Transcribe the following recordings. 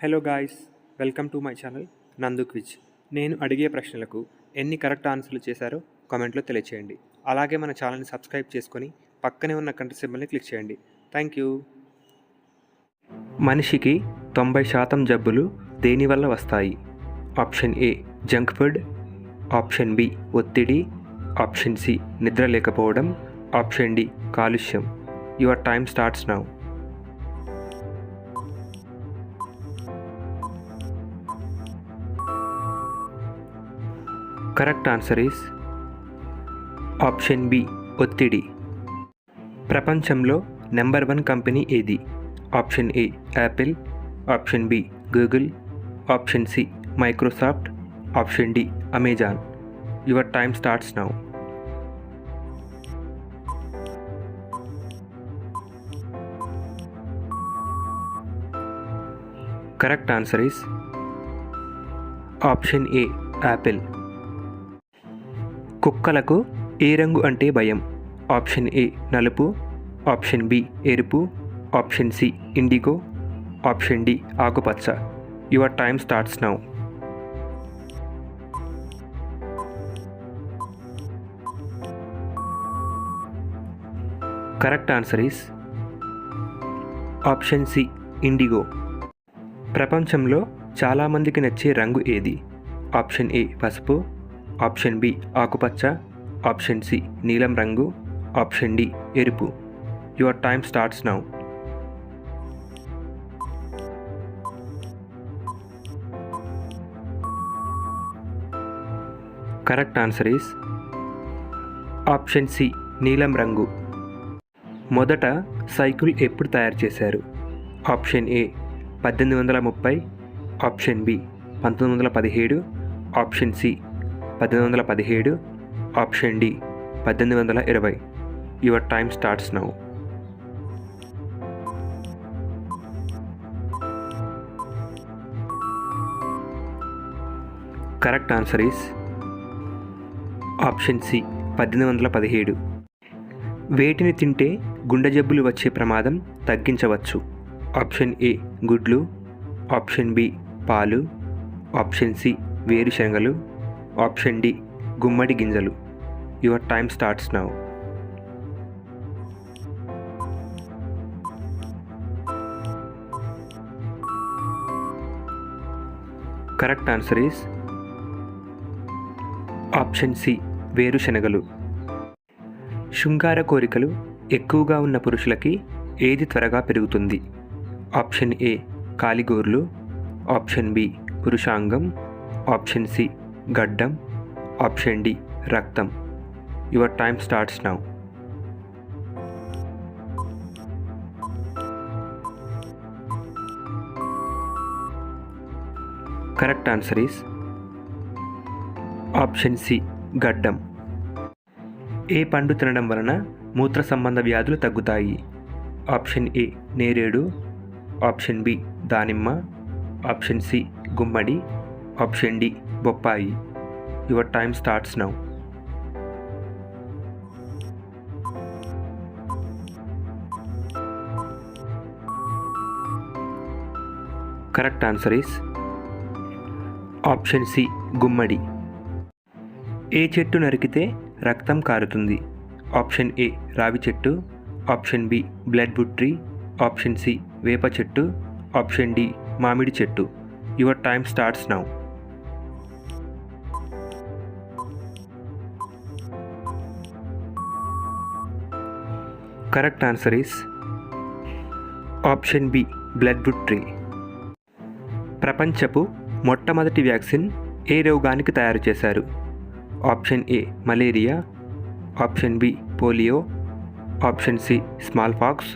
Hello guys, welcome to my channel నందు quiz. నేను అడిగే ప్రశ్నలకు ఎన్ని కరెక్ట్ ఆన్సర్లు చేశారో కామెంట్లో తెలియచేయండి. అలాగే మన ఛానల్ని సబ్స్క్రైబ్ చేసుకొని పక్కనే ఉన్న గంట సింబల్ని క్లిక్ చేయండి. Thank you. మనిషికి 90% జబ్బులు దేనివల్ల వస్తాయి? Option A junk food, option B ఒత్తిడి, ఆప్షన్ సి నిద్ర లేకపోవడం, ఆప్షన్ డి కాలుష్యం. Your time starts now. Correct answer is option B ఒత్తిడి. ప్రపంచంలో నెంబర్ 1 కంపెనీ ఏది? Option A Apple, option B Google, option C Microsoft, option D Amazon. Your time starts now. Correct answer is option A Apple. కుక్కలకు ఏ రంగు అంటే భయం? Option A నలుపు, option B ఎరుపు, option C indigo, option D ఆకుపచ్చ. Your time starts now. Correct answer is option C indigo. ప్రపంచంలో చాలామందికి నచ్చే రంగు ఏది? ఆప్షన్ ఏ పసుపు, ఆప్షన్ బి ఆకుపచ్చ, ఆప్షన్ సి నీలం రంగు, ఆప్షన్ డి ఎరుపు. Your time starts now. Correct answer is option C నీలం రంగు. మొదట సైకిల్ ఎప్పుడు తయారు చేశారు? Option A 1830, option B 1917, option C 1817, option D 1820. Your time starts now. Correct answer is option C 1817. వేటిని తింటే గుండె జబ్బులు వచ్చే ప్రమాదం తగ్గించవచ్చు? ఆప్షన్ ఏ గుడ్లు, ఆప్షన్ బి పాలు, ఆప్షన్ సి వేరుశనగలు, ఆప్షన్ డి గుమ్మడి గింజలు. Your time starts now. Correct answer is option C వేరుశనగలు. శృంగార కోరికలు ఎక్కువగా ఉన్న పురుషులకి ఏది త్వరగా పెరుగుతుంది? ఆప్షన్ ఏ కాలిగోర్లు, ఆప్షన్ బి పురుషాంగం, ఆప్షన్ సి గడ్డం, ఆప్షన్ డి రక్తం. Your time starts now. Correct answer is option C గడ్డం. ఏ పండు తినడం వలన మూత్ర సంబంధ వ్యాధులు తగ్గుతాయి? ఆప్షన్ ఏ నేరేడు, ఆప్షన్ బి దానిమ్మ, ఆప్షన్ సి గుమ్మడి, ఆప్షన్ డి బొప్పాయి. Your time starts now. Correct answer is option C గుమ్మడి. ఏ చెట్టు నరికితే రక్తం కారుతుంది? ఆప్షన్ ఏ రావి చెట్టు, option B blood wood tree, option C వేప చెట్టు, ఆప్షన్ డి మామిడి చెట్టు. Your time starts now. Correct answer is option B blood wood tree. ప్రపంచపు మొట్టమొదటి వ్యాక్సిన్ ఏ రోగానికి తయారు చేశారు? Option A malaria, option B polio, option C smallpox,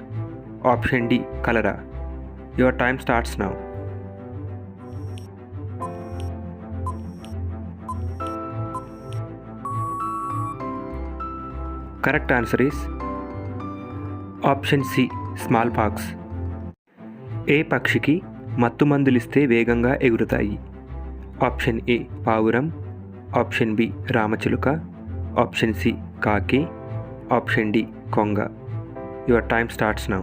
option D cholera. Your time starts now. Correct answer is option C smallpox. ఏ పక్షికి మత్తు మందులిస్తే వేగంగా ఎగురుతాయి? ఆప్షన్ ఏ పావురం, ఆప్షన్ బి రామచిలుక, ఆప్షన్ సి కాకి, ఆప్షన్ డి కొంగ. Your time starts now.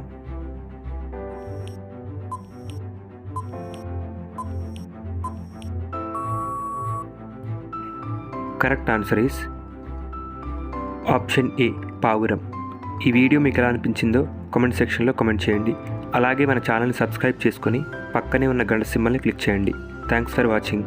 Correct answer is option A పావురం. ఈ వీడియో మీకు ఎలా అనిపించిందో కామెంట్ సెక్షన్లో కామెంట్ చేయండి. అలాగే మన ఛానల్ని సబ్స్క్రైబ్ చేసుకొని పక్కనే ఉన్న గంట సింబల్ని క్లిక్ చేయండి. Thanks for watching.